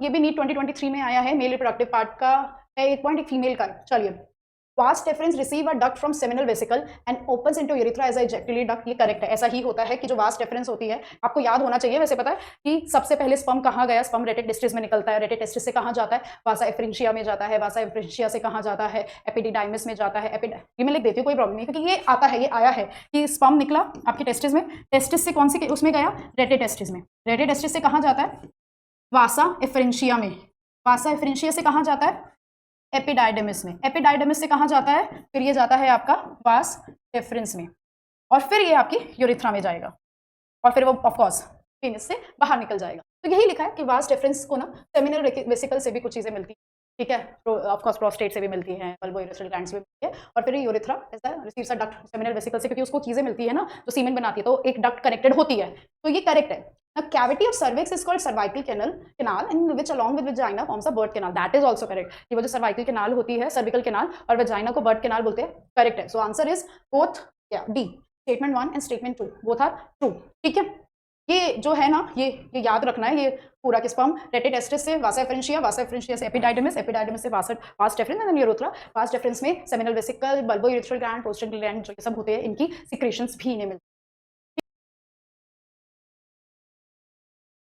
ये भी नीट 2023 में आया है, मेल रिप्रोडक्टिव पार्ट का है एक पॉइंट, एक फीमेल का है। चलिए, vas deferens receive a duct from seminal vesicle and opens into urethra as a ejaculate duct. ये करेक्ट है, ऐसा ही होता है कि जो वास्ट डिफरेंस होती है, आपको याद होना चाहिए, वैसे पता है कि सबसे पहले स्पर्म कहाँ गया, स्पर्म रेटेटेस्टिस में निकलता है, रेटेटेस्टिस से कहाँ जाता है, वासा एफ्रिंशिया में जाता है, वासा एफ्रिंशिया से कहाँ जाता है, एपिडिडाइमिस में जाता है, ये मैं लिख देती हूँ, कोई प्रॉब्लम नहीं, क्योंकि ये आता है, ये आया है कि स्पर्म निकला आपके टेस्टिस में, टेस्टिस से कौन सी उसमें गया, रेटेटेस्टिस में, रेटेटेस्टिस से कहाँ जाता है, वासा एफ्रिंशिया में, वासा एफ्रिंशिया से कहाँ जाता है, एपिडाइडमिस में, एपिडाइडमिस से कहाँ जाता है, फिर ये जाता है आपका वास डेफरेंस में, और फिर ये आपकी यूरिथ्रा में जाएगा, और फिर वो ऑफकोर्स पेनिस से बाहर निकल जाएगा। तो यही लिखा है कि वास डेफरेंस को ना सेमिनल वेसिकल से भी कुछ चीज़ें मिलती हैं, ठीक है, ऑफकोर्स प्रोस्टेट से भी मिलती हैं, बल्बोयूरेथ्रल ग्लैंड से भी मिलती है, और फिर यूरिथ्रा ऐसा receives a duct seminal vesicle से, क्योंकि उसको चीज़ें मिलती है ना जो सीमेन बनाती है, तो एक डक्ट कनेक्टेड होती है, तो ये करेक्ट है। The cavity of cervix is called cervical canal, in which along with vagina forms a birth canal. That is also correct. ये वो जो cervical canal होती है, cervical canal, और vagina को birth canal बोलते हैं, correct है. So answer is both, yeah, D. Statement 1 and statement 2 both are true. ठीक है, ये जो है ना, ये याद रखना है, ये पूरा के स्पर्म रेटेटेस्टिस से वासा एफ्रिंशिया से एपिडाइडमिस से vas deferens and urethra, vas deferens में seminal vesicle, bulbourethral gland, prostate gland जो ये सब होते हैं, इनकी सिक्रेशंस भी इन्हें मिलती है।